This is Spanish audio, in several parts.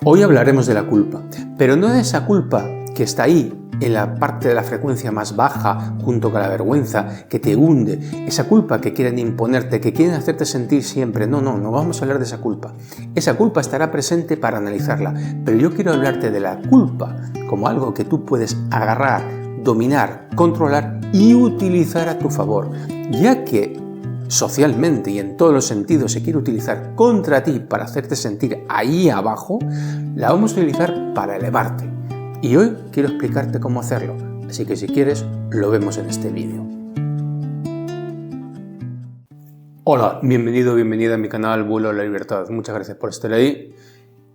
Hoy hablaremos de la culpa, pero no de esa culpa que está ahí, en la parte de la frecuencia más baja, junto con la vergüenza, que te hunde, esa culpa que quieren imponerte, que quieren hacerte sentir siempre. No vamos a hablar de esa culpa. Esa culpa estará presente para analizarla, pero yo quiero hablarte de la culpa como algo que tú puedes agarrar, dominar, controlar y utilizar a tu favor, ya que socialmente y en todos los sentidos se quiere utilizar contra ti para hacerte sentir ahí abajo, la vamos a utilizar para elevarte. Y hoy quiero explicarte cómo hacerlo, así que si quieres, lo vemos en este vídeo. Hola, bienvenida a mi canal Vuelo a la Libertad. Muchas gracias por estar ahí.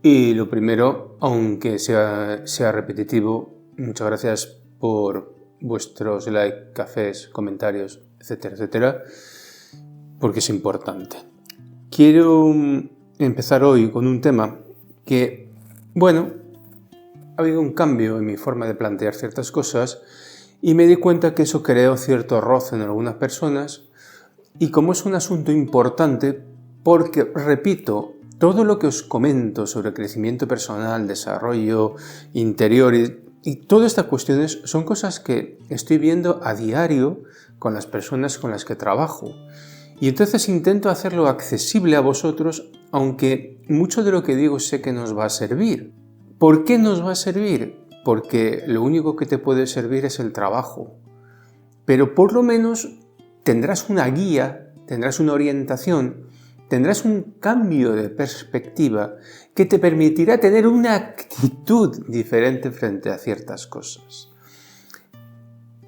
Y lo primero, aunque sea repetitivo, muchas gracias por vuestros likes, cafés, comentarios, etcétera, porque es importante. Quiero empezar hoy con un tema que, ha habido un cambio en mi forma de plantear ciertas cosas y me di cuenta que eso creó cierto roce en algunas personas, y como es un asunto importante, porque, repito, todo lo que os comento sobre crecimiento personal, desarrollo interior y todas estas cuestiones son cosas que estoy viendo a diario con las personas con las que trabajo. Y entonces intento hacerlo accesible a vosotros, aunque mucho de lo que digo sé que nos va a servir. ¿Por qué nos va a servir? Porque lo único que te puede servir es el trabajo. Pero por lo menos tendrás una guía, tendrás una orientación, tendrás un cambio de perspectiva que te permitirá tener una actitud diferente frente a ciertas cosas.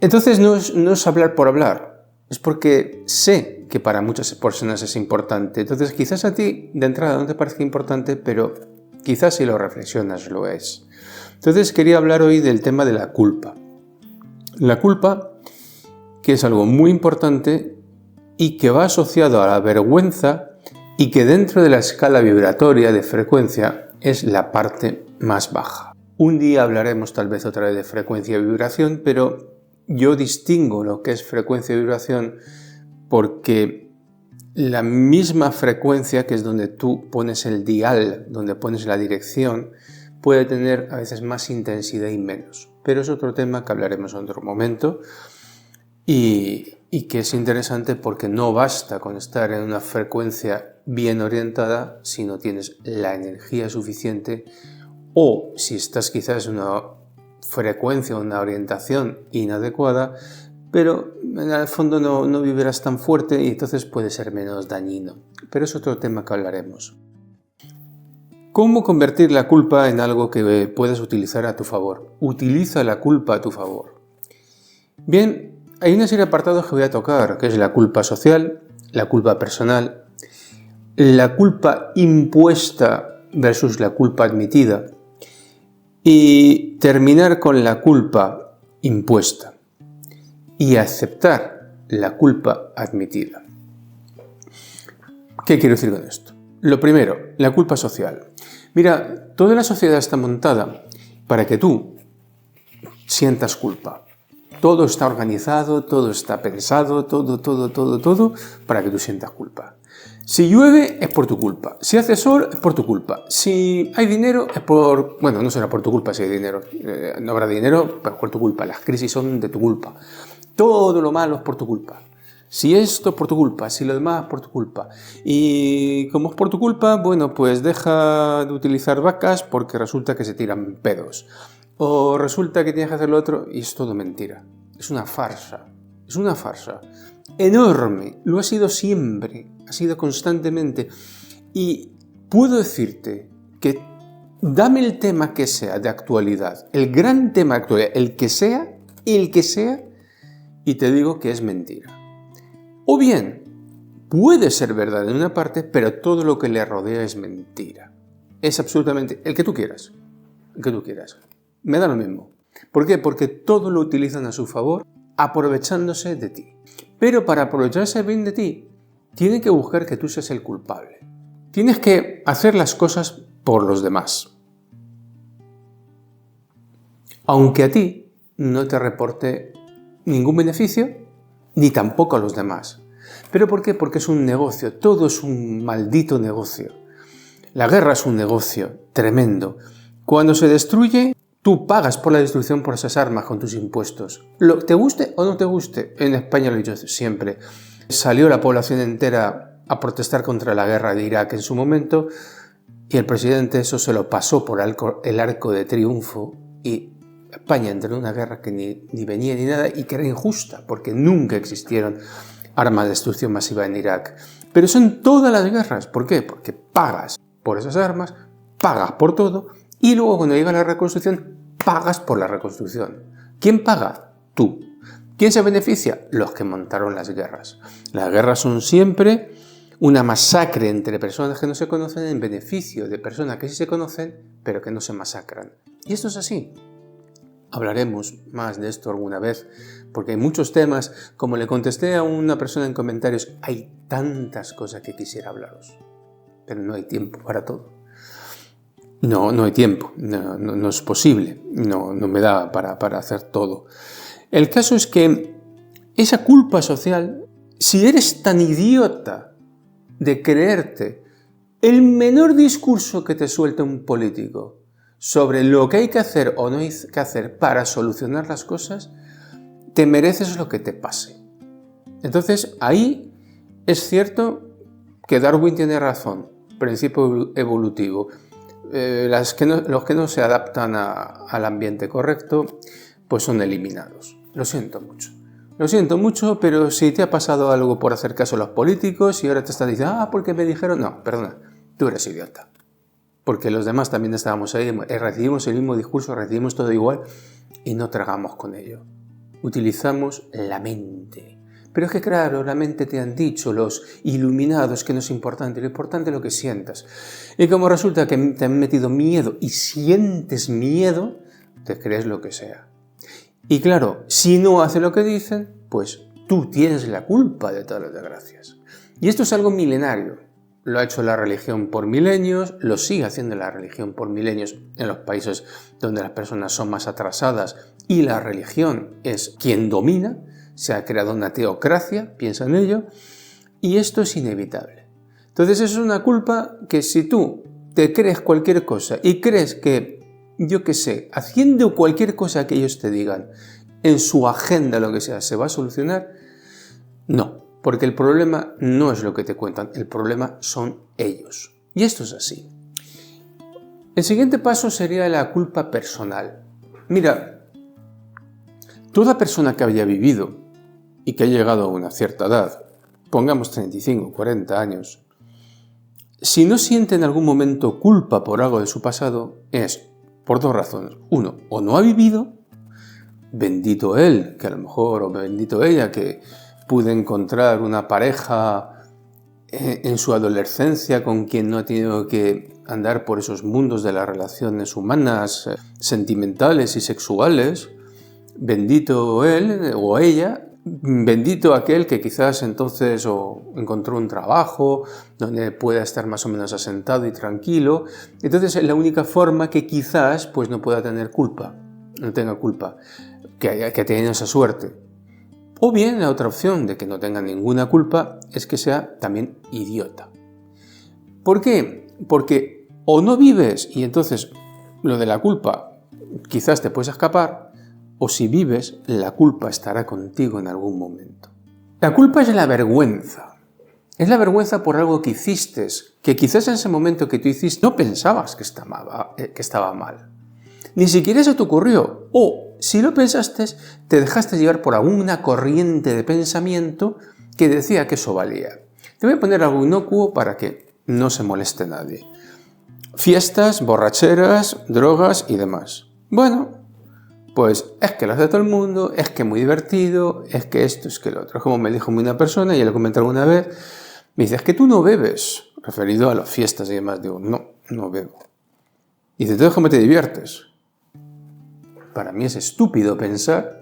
Entonces no es hablar por hablar, es porque sé que para muchas personas es importante. Entonces quizás a ti de entrada no te parezca importante, pero quizás si lo reflexionas lo es. Entonces quería hablar hoy del tema de la culpa. La culpa, que es algo muy importante y que va asociado a la vergüenza y que dentro de la escala vibratoria de frecuencia es la parte más baja. Un día hablaremos tal vez otra vez de frecuencia y vibración, pero yo distingo lo que es frecuencia y vibración porque la misma frecuencia, que es donde tú pones el dial, donde pones la dirección, puede tener a veces más intensidad y menos. Pero es otro tema que hablaremos en otro momento y que es interesante porque no basta con estar en una frecuencia bien orientada si no tienes la energía suficiente, o si estás quizás en una frecuencia o una orientación inadecuada, pero en el fondo no vivirás tan fuerte y entonces puede ser menos dañino. Pero es otro tema que hablaremos. ¿Cómo convertir la culpa en algo que puedas utilizar a tu favor? Utiliza la culpa a tu favor. Bien, hay una serie de apartados que voy a tocar, que es la culpa social, la culpa personal, la culpa impuesta versus la culpa admitida, y terminar con la culpa impuesta y aceptar la culpa admitida. ¿Qué quiero decir con esto? Lo primero, la culpa social. Mira, toda la sociedad está montada para que tú sientas culpa. Todo está organizado, todo está pensado, todo para que tú sientas culpa. Si llueve es por tu culpa, si hace sol es por tu culpa, si hay dinero es por... no será por tu culpa si hay dinero, no habrá dinero, pero es por tu culpa, las crisis son de tu culpa. Todo lo malo es por tu culpa. Si esto es por tu culpa, si lo demás es por tu culpa. Y como es por tu culpa, pues deja de utilizar vacas porque resulta que se tiran pedos. O resulta que tienes que hacer lo otro y es todo mentira. Es una farsa. Es una farsa enorme. Lo ha sido siempre. Ha sido constantemente. Y puedo decirte que dame el tema que sea de actualidad, el gran tema de actualidad, el que sea, y te digo que es mentira. O bien, puede ser verdad en una parte, pero todo lo que le rodea es mentira. Es absolutamente el que tú quieras. El que tú quieras. Me da lo mismo. ¿Por qué? Porque todo lo utilizan a su favor, aprovechándose de ti. Pero para aprovecharse bien de ti, tienen que buscar que tú seas el culpable. Tienes que hacer las cosas por los demás. Aunque a ti no te reporte ningún beneficio, ni tampoco a los demás. ¿Pero por qué? Porque es un negocio, todo es un maldito negocio. La guerra es un negocio tremendo. Cuando se destruye, tú pagas por la destrucción por esas armas con tus impuestos. Te guste o no te guste, en España lo he dicho siempre, salió la población entera a protestar contra la guerra de Irak en su momento y el presidente eso se lo pasó por el arco de triunfo y España entró en una guerra que ni venía ni nada y que era injusta porque nunca existieron armas de destrucción masiva en Irak. Pero son todas las guerras. ¿Por qué? Porque pagas por esas armas, pagas por todo y luego cuando llega la reconstrucción, pagas por la reconstrucción. ¿Quién paga? Tú. ¿Quién se beneficia? Los que montaron las guerras. Las guerras son siempre una masacre entre personas que no se conocen en beneficio de personas que sí se conocen, pero que no se masacran. Y esto es así. Hablaremos más de esto alguna vez, porque hay muchos temas. Como le contesté a una persona en comentarios, hay tantas cosas que quisiera hablaros, pero no hay tiempo para todo. No hay tiempo, no es posible, no me da para hacer todo. El caso es que esa culpa social, si eres tan idiota de creerte el menor discurso que te suelte un político sobre lo que hay que hacer o no hay que hacer para solucionar las cosas, te mereces lo que te pase. Entonces, ahí es cierto que Darwin tiene razón, principio evolutivo. Los que no se adaptan al ambiente correcto, pues son eliminados. Lo siento mucho. Lo siento mucho, pero si te ha pasado algo por hacer caso a los políticos y ahora te estás diciendo, porque me dijeron, no, perdona, tú eres idiota. Porque los demás también estábamos ahí, recibimos el mismo discurso, recibimos todo igual y no tragamos con ello. Utilizamos la mente. Pero es que claro, la mente te han dicho los iluminados que no es importante, lo importante es lo que sientas. Y como resulta que te han metido miedo y sientes miedo, te crees lo que sea. Y claro, si no hace lo que dicen, pues tú tienes la culpa de todas las desgracias. Y esto es algo milenario. Lo ha hecho la religión por milenios, lo sigue haciendo la religión por milenios en los países donde las personas son más atrasadas y la religión es quien domina. Se ha creado una teocracia, piensa en ello, y esto es inevitable. Entonces es una culpa que si tú te crees cualquier cosa y crees que, yo qué sé, haciendo cualquier cosa que ellos te digan, en su agenda lo que sea, se va a solucionar, no. Porque el problema no es lo que te cuentan, el problema son ellos. Y esto es así. El siguiente paso sería la culpa personal. Mira, toda persona que haya vivido y que haya llegado a una cierta edad, pongamos 35, 40 años, si no siente en algún momento culpa por algo de su pasado, es por dos razones. Uno, o no ha vivido, bendito él, que a lo mejor, o bendito ella, que pude encontrar una pareja en su adolescencia con quien no ha tenido que andar por esos mundos de las relaciones humanas, sentimentales y sexuales. Bendito él o ella, bendito aquel que quizás entonces encontró un trabajo donde pueda estar más o menos asentado y tranquilo. Entonces es la única forma que quizás pues, no pueda tener culpa, no tenga culpa, que haya tenido esa suerte. O bien la otra opción de que no tenga ninguna culpa es que sea también idiota. ¿Por qué? Porque o no vives y entonces lo de la culpa quizás te puedes escapar, o si vives, la culpa estará contigo en algún momento. La culpa es la vergüenza. Es la vergüenza por algo que hiciste, que quizás en ese momento que tú hiciste no pensabas que estaba mal. Ni siquiera se te ocurrió. O si lo pensaste, te dejaste llevar por alguna corriente de pensamiento que decía que eso valía. Te voy a poner algo inocuo para que no se moleste nadie. Fiestas, borracheras, drogas y demás. Bueno, pues es que lo hace todo el mundo, es que es muy divertido, es que esto, es que lo otro. Como me dijo una persona, y ya lo comenté alguna vez, me dice, es que tú no bebes, referido a las fiestas y demás. Digo, no bebo. Y dice, entonces ¿cómo te diviertes? Para mí es estúpido pensar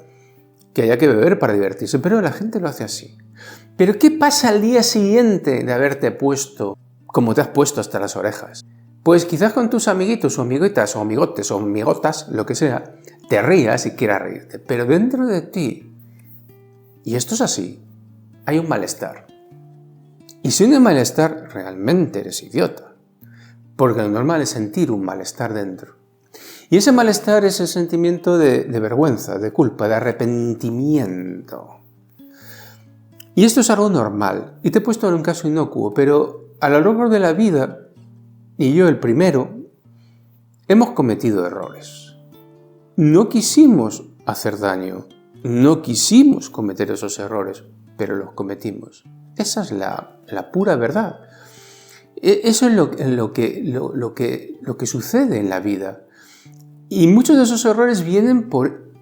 que haya que beber para divertirse, pero la gente lo hace así. ¿Pero qué pasa al día siguiente de haberte puesto como te has puesto hasta las orejas? Pues quizás con tus amiguitos o amiguitas o amigotes o amigotas, lo que sea, te rías y quieras reírte, pero dentro de ti, y esto es así, hay un malestar. Y si no hay malestar, realmente eres idiota. Porque lo normal es sentir un malestar dentro. Y ese malestar es el sentimiento de vergüenza, de culpa, de arrepentimiento. Y esto es algo normal. Y te he puesto en un caso inocuo, pero a lo largo de la vida, y yo el primero, hemos cometido errores. No quisimos hacer daño, no quisimos cometer esos errores, pero los cometimos. Esa es la pura verdad. Eso es lo que sucede en la vida. Y muchos de esos errores vienen por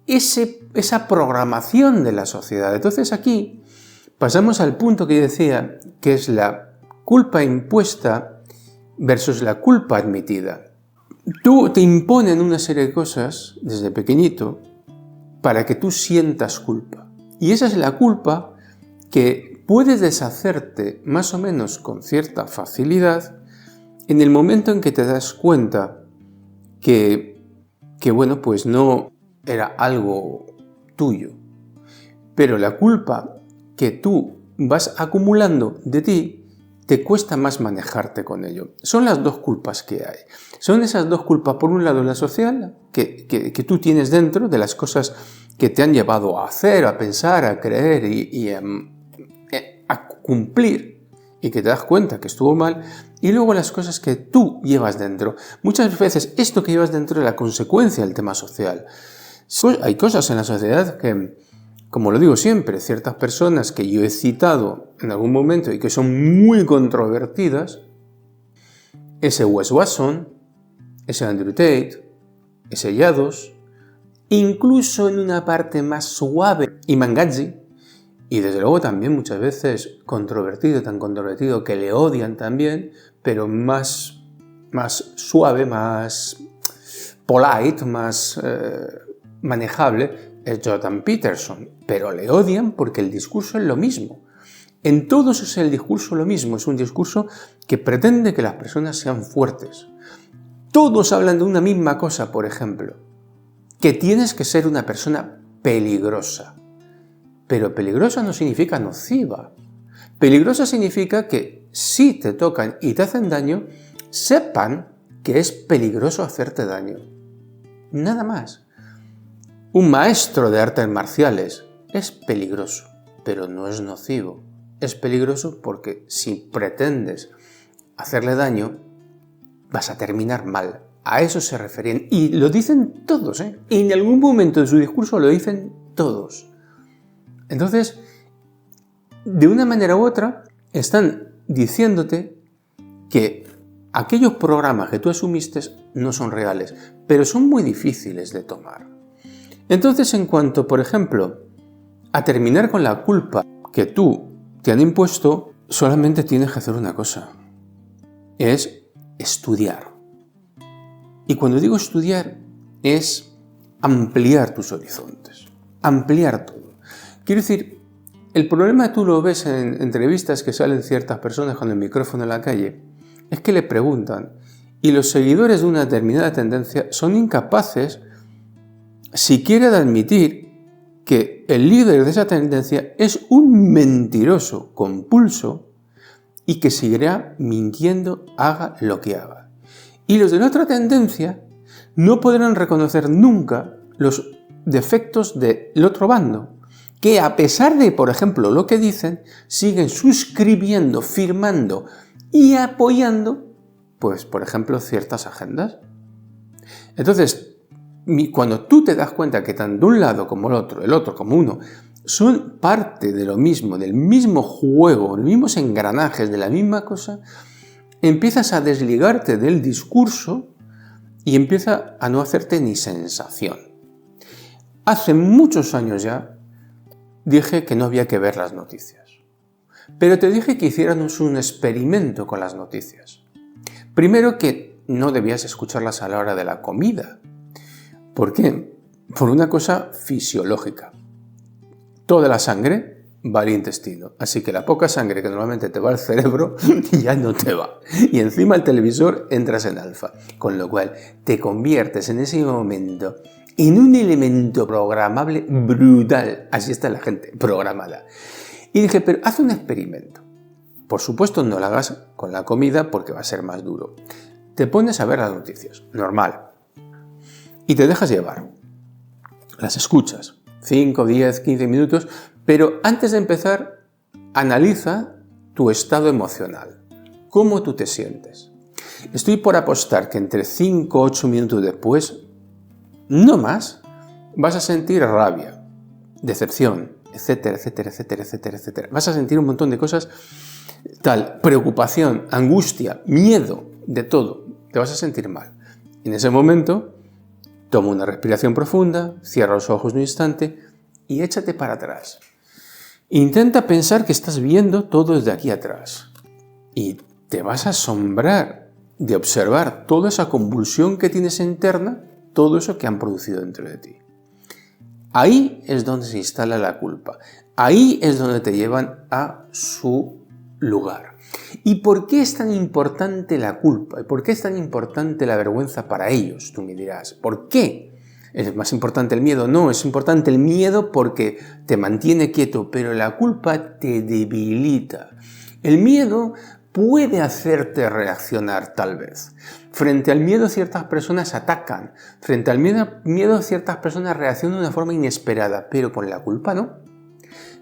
esa programación de la sociedad. Entonces aquí pasamos al punto que yo decía, que es la culpa impuesta versus la culpa admitida. Tú te imponen una serie de cosas desde pequeñito para que tú sientas culpa. Y esa es la culpa que puedes deshacerte más o menos con cierta facilidad en el momento en que te das cuenta que bueno, pues no era algo tuyo. Pero la culpa que tú vas acumulando de ti, te cuesta más manejarte con ello. Son las dos culpas que hay. Son esas dos culpas, por un lado la social, que tú tienes dentro, de las cosas que te han llevado a hacer, a pensar, a creer y a cumplir, y que te das cuenta que estuvo mal, y luego las cosas que tú llevas dentro. Muchas veces esto que llevas dentro es la consecuencia del tema social. Hay cosas en la sociedad que, como lo digo siempre, ciertas personas que yo he citado en algún momento y que son muy controvertidas, ese Wes Watson, ese Andrew Tate, ese Yados, incluso en una parte más suave, Imam Gadzi, y desde luego también muchas veces controvertido, tan controvertido que le odian también, pero más suave, más polite, más manejable, es Jordan Peterson. Pero le odian porque el discurso es lo mismo. En todos es el discurso lo mismo, es un discurso que pretende que las personas sean fuertes. Todos hablan de una misma cosa, por ejemplo, que tienes que ser una persona peligrosa. Pero peligrosa no significa nociva. Peligrosa significa que si te tocan y te hacen daño, sepan que es peligroso hacerte daño. Nada más. Un maestro de artes marciales es peligroso, pero no es nocivo. Es peligroso porque si pretendes hacerle daño, vas a terminar mal. A eso se referían. Y lo dicen todos, ¿eh? En algún momento de su discurso lo dicen todos. Entonces, de una manera u otra, están diciéndote que aquellos programas que tú asumiste no son reales, pero son muy difíciles de tomar. Entonces, en cuanto, por ejemplo, a terminar con la culpa que tú te han impuesto, solamente tienes que hacer una cosa, es estudiar. Y cuando digo estudiar, es ampliar tus horizontes, ampliar todo. Quiero decir, el problema tú lo ves en entrevistas que salen ciertas personas con el micrófono en la calle, es que le preguntan, y los seguidores de una determinada tendencia son incapaces siquiera de admitir que el líder de esa tendencia es un mentiroso compulso y que seguirá mintiendo haga lo que haga. Y los de la otra tendencia no podrán reconocer nunca los defectos del otro bando, que a pesar de, por ejemplo, lo que dicen, siguen suscribiendo, firmando y apoyando, pues, por ejemplo, ciertas agendas. Entonces, cuando tú te das cuenta que tanto un lado como el otro como uno, son parte de lo mismo, del mismo juego, los mismos engranajes de la misma cosa, empiezas a desligarte del discurso y empieza a no hacerte ni sensación. Hace muchos años ya dije que no había que ver las noticias, pero te dije que hiciéramos un experimento con las noticias. Primero, que no debías escucharlas a la hora de la comida. ¿Por qué? Por una cosa fisiológica. Toda la sangre va al intestino, así que la poca sangre que normalmente te va al cerebro ya no te va. Y encima el televisor entras en alfa, con lo cual te conviertes en ese momento en un elemento programable brutal. Así está la gente, programada. Y dije, pero haz un experimento. Por supuesto, no lo hagas con la comida porque va a ser más duro. Te pones a ver las noticias, normal, y te dejas llevar. Las escuchas, 5, 10, 15 minutos, pero antes de empezar, analiza tu estado emocional. ¿Cómo tú te sientes? Estoy por apostar que entre 5 o 8 minutos después, no más, vas a sentir rabia, decepción, etcétera, etcétera, etcétera, etcétera, etcétera. Vas a sentir un montón de cosas, preocupación, angustia, miedo, de todo. Te vas a sentir mal. En ese momento, toma una respiración profunda, cierra los ojos un instante y échate para atrás. Intenta pensar que estás viendo todo desde aquí atrás. Y te vas a asombrar de observar toda esa convulsión que tienes interna, todo eso que han producido dentro de ti. Ahí es donde se instala la culpa. Ahí es donde te llevan a su lugar. ¿Y por qué es tan importante la culpa? ¿Y por qué es tan importante la vergüenza para ellos? Tú me dirás, ¿por qué? ¿Es más importante el miedo? No, es importante el miedo porque te mantiene quieto, pero la culpa te debilita. El miedo puede hacerte reaccionar tal vez. Frente al miedo ciertas personas atacan, frente al miedo ciertas personas reaccionan de una forma inesperada, pero con la culpa no.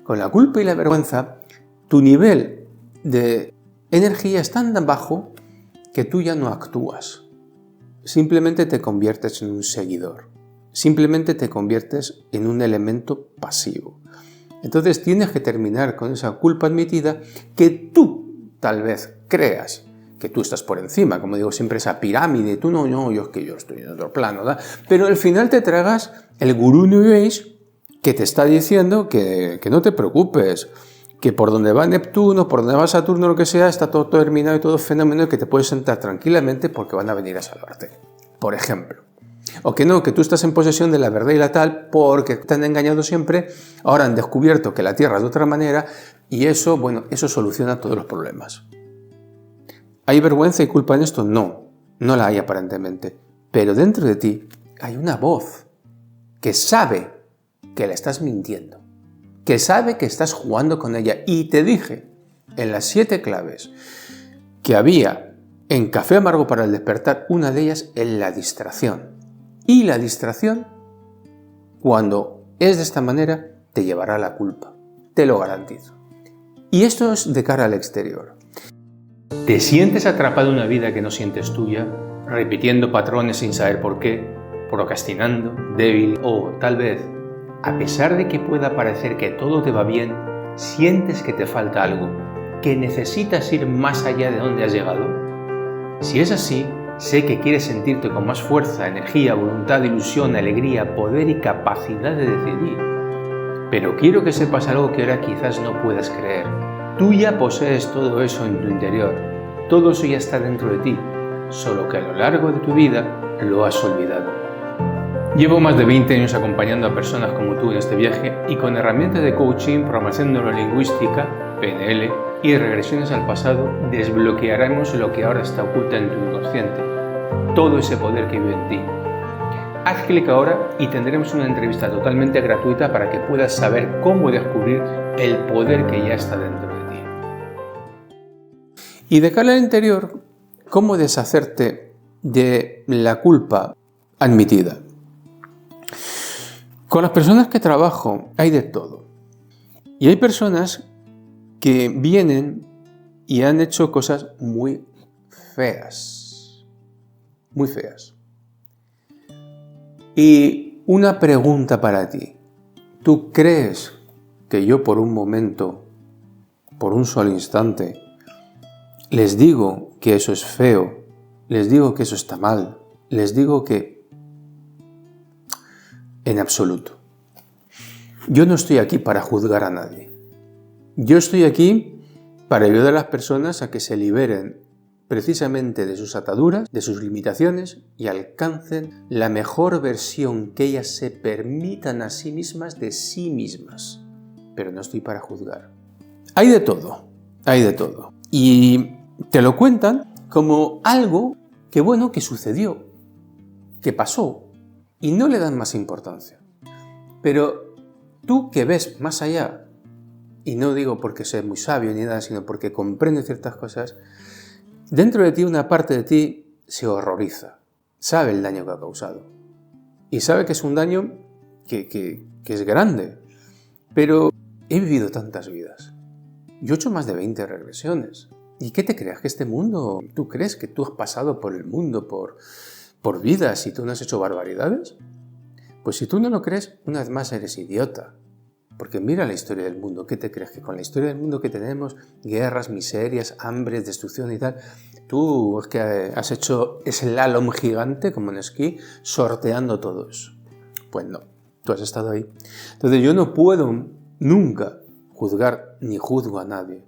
Con la culpa y la vergüenza, tu nivel de energía es tan bajo que tú ya no actúas. Simplemente te conviertes en un seguidor. Simplemente te conviertes en un elemento pasivo. Entonces tienes que terminar con esa culpa admitida que tú tal vez creas que tú estás por encima, como digo siempre, esa pirámide, tú no, yo es que yo estoy en otro plano, ¿da? Pero al final te tragas el gurú New Age que te está diciendo que no te preocupes, que por donde va Neptuno, por donde va Saturno, lo que sea, está todo terminado y todo fenómeno y que te puedes sentar tranquilamente porque van a venir a salvarte, por ejemplo. O que no, que tú estás en posesión de la verdad y la tal porque te han engañado siempre, ahora han descubierto que la Tierra es de otra manera y eso, bueno, eso soluciona todos los problemas. ¿Hay vergüenza y culpa en esto? No, no la hay aparentemente. Pero dentro de ti hay una voz que sabe que la estás mintiendo, que sabe que estás jugando con ella. Y te dije en las 7 claves que había en Café Amargo para el Despertar, una de ellas es la distracción. Y la distracción, cuando es de esta manera, te llevará a la culpa. Te lo garantizo. Y esto es de cara al exterior. ¿Te sientes atrapado en una vida que no sientes tuya, repitiendo patrones sin saber por qué, procrastinando, débil o tal vez, a pesar de que pueda parecer que todo te va bien, sientes que te falta algo, que necesitas ir más allá de donde has llegado? Si es así, sé que quieres sentirte con más fuerza, energía, voluntad, ilusión, alegría, poder y capacidad de decidir. Pero quiero que sepas algo que ahora quizás no puedas creer. Tú ya posees todo eso en tu interior. Todo eso ya está dentro de ti, solo que a lo largo de tu vida lo has olvidado. Llevo más de 20 años acompañando a personas como tú en este viaje y con herramientas de coaching, programación neurolingüística, PNL y regresiones al pasado desbloquearemos lo que ahora está oculto en tu inconsciente, todo ese poder que vive en ti. Haz clic ahora y tendremos una entrevista totalmente gratuita para que puedas saber cómo descubrir el poder que ya está dentro de ti. Y de cara al interior, ¿cómo deshacerte de la culpa admitida? Con las personas que trabajo hay de todo. Y hay personas que vienen y han hecho cosas muy feas. Muy feas. Y una pregunta para ti. ¿Tú crees que yo por un momento, por un solo instante, les digo que eso es feo, les digo que eso está mal, les digo que... En absoluto. Yo no estoy aquí para juzgar a nadie. Yo estoy aquí para ayudar a las personas a que se liberen precisamente de sus ataduras, de sus limitaciones y alcancen la mejor versión que ellas se permitan a sí mismas de sí mismas. Pero no estoy para juzgar. Hay de todo, hay de todo. Y te lo cuentan como algo que, bueno, que sucedió, que pasó, y no le dan más importancia. Pero tú que ves más allá y no digo porque sea muy sabio ni nada, sino porque comprende ciertas cosas, dentro de ti una parte de ti se horroriza, sabe el daño que ha causado y sabe que es un daño que es grande, pero he vivido tantas vidas. Yo he hecho más de 20 regresiones. ¿Y qué te creas? ¿Que este mundo, tú crees que tú has pasado por el mundo, por vidas y tú no has hecho barbaridades? Pues si tú no lo crees, una vez más eres idiota. Porque mira la historia del mundo. ¿Qué te crees? Que con la historia del mundo que tenemos, guerras, miserias, hambres, destrucción y tal, tú es que has hecho slalom gigante, como en esquí, sorteando todo eso. Pues no, tú has estado ahí. Entonces yo no puedo nunca juzgar ni juzgo a nadie.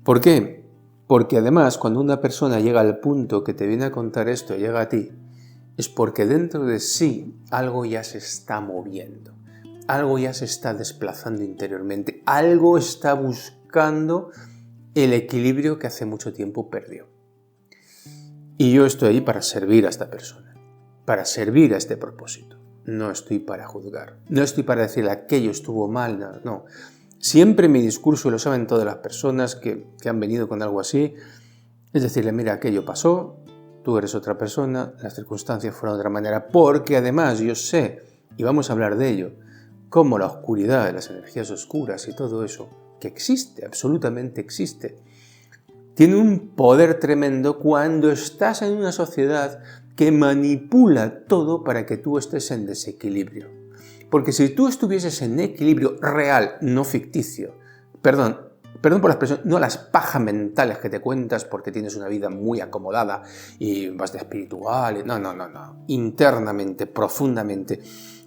¿Por qué? Porque además cuando una persona llega al punto que te viene a contar esto, llega a ti, es porque dentro de sí algo ya se está moviendo, algo ya se está desplazando interiormente, algo está buscando el equilibrio que hace mucho tiempo perdió. Y yo estoy ahí para servir a esta persona, para servir a este propósito. No estoy para juzgar, no estoy para decirle aquello estuvo mal, no. Siempre mi discurso, y lo saben todas las personas que han venido con algo así, es decirle, mira, aquello pasó, tú eres otra persona, las circunstancias fueron de otra manera, porque además yo sé, y vamos a hablar de ello, cómo la oscuridad, las energías oscuras y todo eso, que existe, absolutamente existe, tiene un poder tremendo cuando estás en una sociedad que manipula todo para que tú estés en desequilibrio. Porque si tú estuvieses en equilibrio real, no ficticio, perdón por la expresión, no las pajas mentales que te cuentas porque tienes una vida muy acomodada y vas de espiritual, no, internamente, profundamente,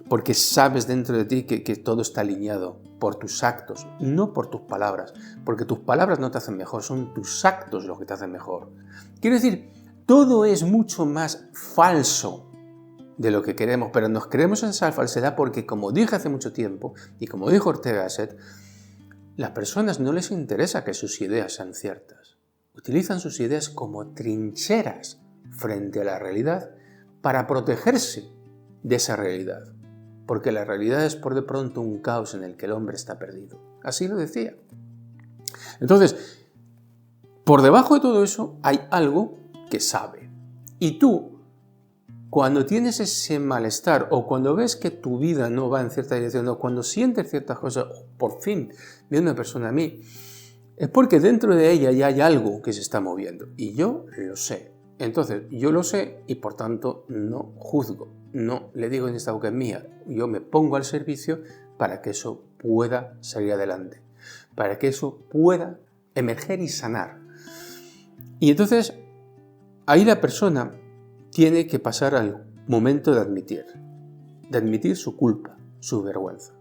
porque sabes dentro de ti que todo está alineado por tus actos, no por tus palabras, porque tus palabras no te hacen mejor, son tus actos los que te hacen mejor. Quiero decir, todo es mucho más falso de lo que queremos, pero nos creemos en esa falsedad porque, como dije hace mucho tiempo, y como dijo Ortega Gasset, las personas no les interesa que sus ideas sean ciertas. Utilizan sus ideas como trincheras frente a la realidad para protegerse de esa realidad, porque la realidad es por de pronto un caos en el que el hombre está perdido. Así lo decía. Entonces, por debajo de todo eso hay algo que sabe. Y tú, cuando tienes ese malestar o cuando ves que tu vida no va en cierta dirección o cuando sientes ciertas cosas, por fin viene una persona a mí, es porque dentro de ella ya hay algo que se está moviendo y yo lo sé. Entonces yo lo sé y por tanto no juzgo, no le digo en esta boca es mía, yo me pongo al servicio para que eso pueda salir adelante, para que eso pueda emerger y sanar. Y entonces ahí la persona tiene que pasar al momento de admitir su culpa, su vergüenza.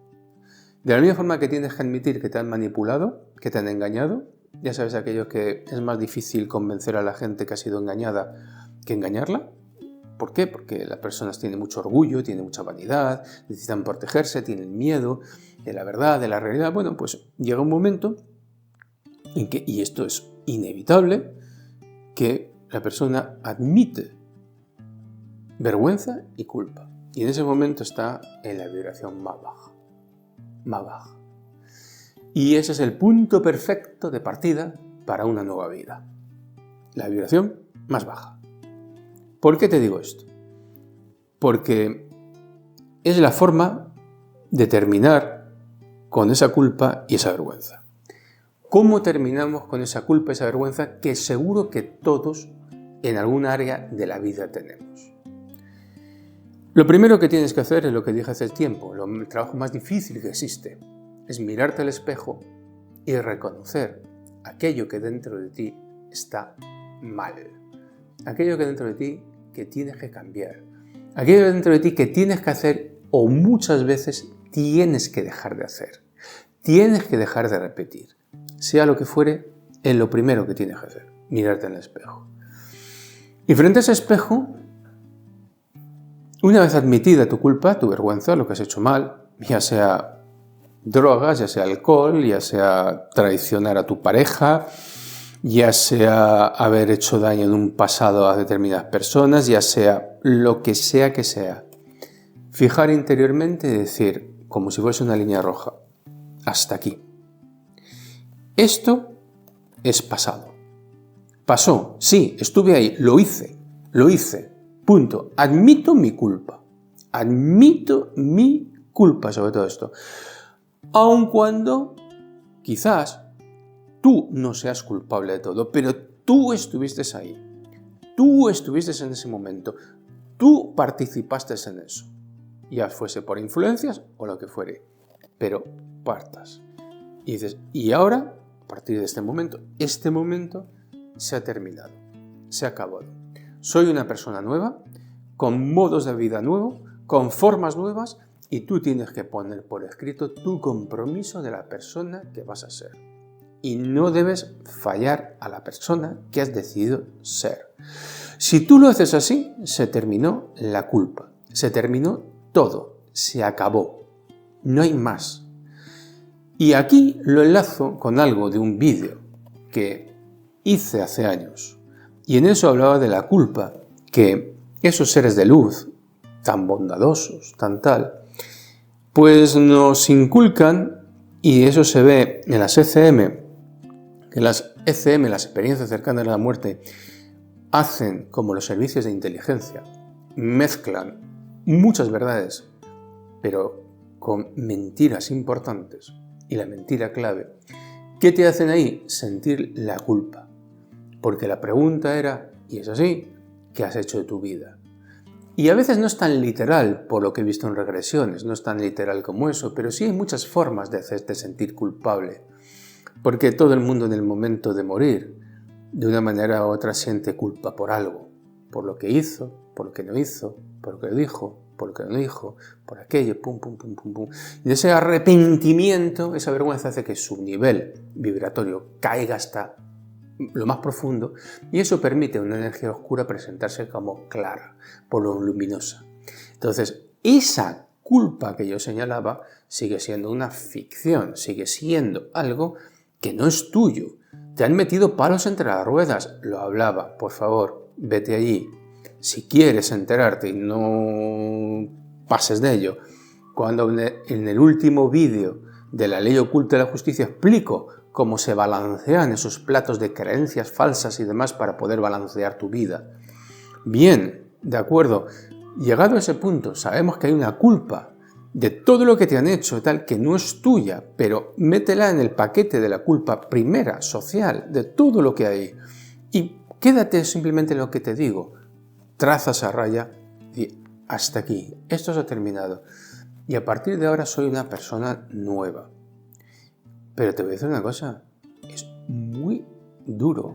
De la misma forma que tienes que admitir que te han manipulado, que te han engañado, ya sabes aquello que es más difícil convencer a la gente que ha sido engañada que engañarla. ¿Por qué? Porque las personas tienen mucho orgullo, tienen mucha vanidad, necesitan protegerse, tienen miedo de la verdad, de la realidad. Bueno, pues llega un momento en que, y esto es inevitable, que la persona admite vergüenza y culpa. Y en ese momento está en la vibración más baja. Más baja. Y ese es el punto perfecto de partida para una nueva vida. La vibración más baja. ¿Por qué te digo esto? Porque es la forma de terminar con esa culpa y esa vergüenza. ¿Cómo terminamos con esa culpa y esa vergüenza que seguro que todos en algún área de la vida tenemos? Lo primero que tienes que hacer es lo que dije hace tiempo, el trabajo más difícil que existe, es mirarte al espejo y reconocer aquello que dentro de ti está mal, aquello que dentro de ti que tienes que cambiar, aquello dentro de ti que tienes que hacer o muchas veces tienes que dejar de hacer, tienes que dejar de repetir, sea lo que fuere, es lo primero que tienes que hacer, mirarte en el espejo. Y frente a ese espejo, una vez admitida tu culpa, tu vergüenza, lo que has hecho mal, ya sea drogas, ya sea alcohol, ya sea traicionar a tu pareja, ya sea haber hecho daño en un pasado a determinadas personas, ya sea lo que sea que sea, fijar interiormente y decir, como si fuese una línea roja, hasta aquí. Esto es pasado. Pasó, sí, estuve ahí, lo hice, punto. Admito mi culpa sobre todo esto. Aun cuando quizás tú no seas culpable de todo, pero tú estuviste ahí, tú estuviste en ese momento, tú participaste en eso, ya fuese por influencias o lo que fuere, pero partas. Y dices, y ahora, a partir de este momento se ha terminado, se ha acabado. Soy una persona nueva, con modos de vida nuevos, con formas nuevas, y tú tienes que poner por escrito tu compromiso de la persona que vas a ser. Y no debes fallar a la persona que has decidido ser. Si tú lo haces así, se terminó la culpa, se terminó todo, se acabó, no hay más. Y aquí lo enlazo con algo de un vídeo que hice hace años. Y en eso hablaba de la culpa, que esos seres de luz, tan bondadosos, tan tal, pues nos inculcan, y eso se ve en las ECM, que las ECM, las experiencias cercanas a la muerte, hacen como los servicios de inteligencia, mezclan muchas verdades, pero con mentiras importantes, y la mentira clave. ¿Qué te hacen ahí? Sentir la culpa. Porque la pregunta era, y es así, ¿qué has hecho de tu vida? Y a veces no es tan literal, por lo que he visto en regresiones, no es tan literal como eso, pero sí hay muchas formas de hacerte sentir culpable. Porque todo el mundo en el momento de morir, de una manera u otra, siente culpa por algo. Por lo que hizo, por lo que no hizo, por lo que dijo, por lo que no dijo, por aquello, pum, pum, pum, pum, pum. Y ese arrepentimiento, esa vergüenza hace que su nivel vibratorio caiga hasta lo más profundo, y eso permite a una energía oscura presentarse como clara, por lo luminosa. Entonces, esa culpa que yo señalaba sigue siendo una ficción, sigue siendo algo que no es tuyo. Te han metido palos entre las ruedas, lo hablaba, por favor, vete allí. Si quieres enterarte y no pases de ello, cuando en el último vídeo de la ley oculta de la justicia explico cómo se balancean esos platos de creencias falsas y demás para poder balancear tu vida. Bien, de acuerdo, llegado a ese punto, sabemos que hay una culpa de todo lo que te han hecho, tal, que no es tuya, pero métela en el paquete de la culpa primera, social, de todo lo que hay. Y quédate simplemente en lo que te digo. Traza esa raya y hasta aquí, esto se ha terminado. Y a partir de ahora soy una persona nueva. Pero te voy a decir una cosa, es muy duro.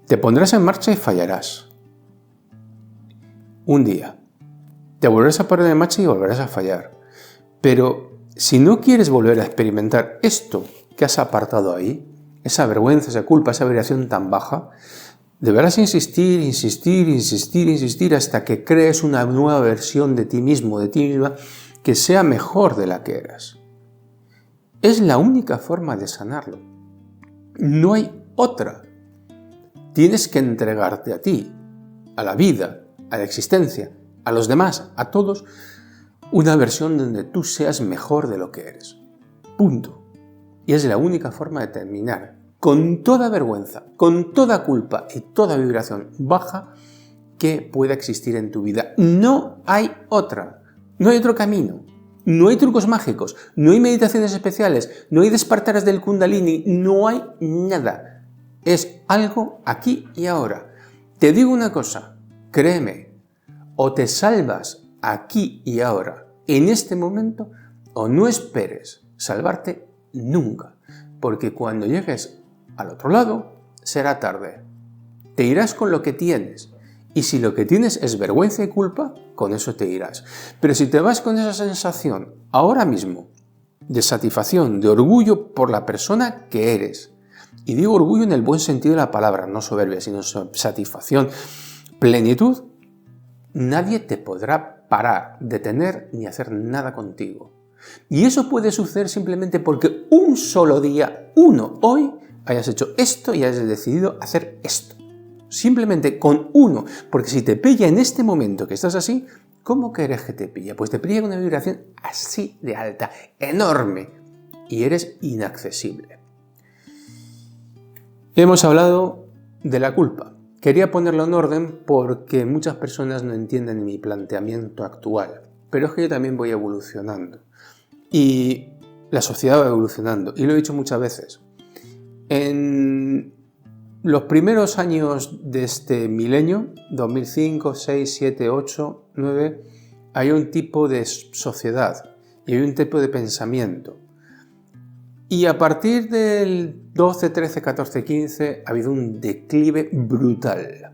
Te pondrás en marcha y fallarás. Un día. Te volverás a poner en marcha y volverás a fallar. Pero si no quieres volver a experimentar esto que has apartado ahí, esa vergüenza, esa culpa, esa vibración tan baja, deberás insistir hasta que crees una nueva versión de ti mismo, de ti misma, que sea mejor de la que eras. Es la única forma de sanarlo. No hay otra. Tienes que entregarte a ti, a la vida, a la existencia, a los demás, a todos, una versión donde tú seas mejor de lo que eres. Punto. Y es la única forma de terminar con toda vergüenza, con toda culpa y toda vibración baja que pueda existir en tu vida. No hay otra. No hay otro camino. No hay trucos mágicos, no hay meditaciones especiales, no hay despertares del Kundalini, no hay nada. Es algo aquí y ahora. Te digo una cosa, créeme, o te salvas aquí y ahora, en este momento, o no esperes salvarte nunca, porque cuando llegues al otro lado, será tarde. Te irás con lo que tienes. Y si lo que tienes es vergüenza y culpa, con eso te irás. Pero si te vas con esa sensación ahora mismo de satisfacción, de orgullo por la persona que eres, y digo orgullo en el buen sentido de la palabra, no soberbia, sino satisfacción, plenitud, nadie te podrá parar, detener ni hacer nada contigo. Y eso puede suceder simplemente porque un solo día, hoy, hayas hecho esto y hayas decidido hacer esto. Simplemente con uno, porque si te pilla en este momento que estás así, ¿cómo quieres que te pilla? Pues te pilla con una vibración así de alta, enorme, y eres inaccesible. Hemos hablado de la culpa. Quería ponerlo en orden porque muchas personas no entienden mi planteamiento actual, pero es que yo también voy evolucionando y la sociedad va evolucionando, y lo he dicho muchas veces. En los primeros años de este milenio, 2005, 6, 7, 8, 9, hay un tipo de sociedad y hay un tipo de pensamiento. Y a partir del 12, 13, 14, 15 ha habido un declive brutal,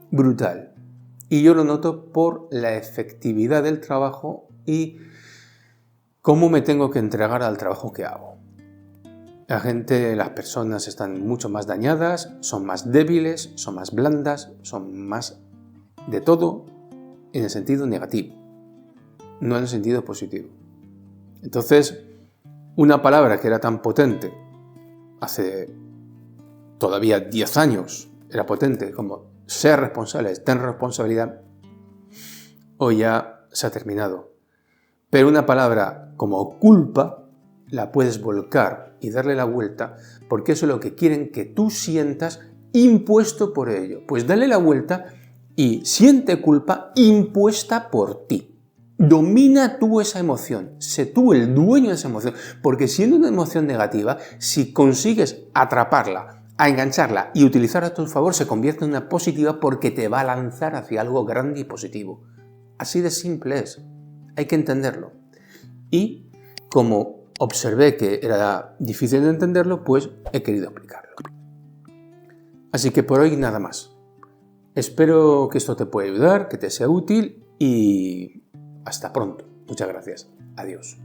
brutal. Y yo lo noto por la efectividad del trabajo y cómo me tengo que entregar al trabajo que hago. La gente, las personas están mucho más dañadas, son más débiles, son más blandas, son más de todo en el sentido negativo, no en el sentido positivo. Entonces, una palabra que era tan potente hace todavía 10 años, era potente como ser responsable, tener responsabilidad, hoy ya se ha terminado. Pero una palabra como culpa la puedes volcar y darle la vuelta, porque eso es lo que quieren que tú sientas impuesto por ello. Pues dale la vuelta y siente culpa impuesta por ti. Domina tú esa emoción, sé tú el dueño de esa emoción, porque siendo una emoción negativa, si consigues atraparla, a engancharla y utilizarla a tu favor, se convierte en una positiva porque te va a lanzar hacia algo grande y positivo. Así de simple es, hay que entenderlo. Y como observé que era difícil de entenderlo, pues he querido explicarlo. Así que por hoy nada más. Espero que esto te pueda ayudar, que te sea útil y hasta pronto. Muchas gracias. Adiós.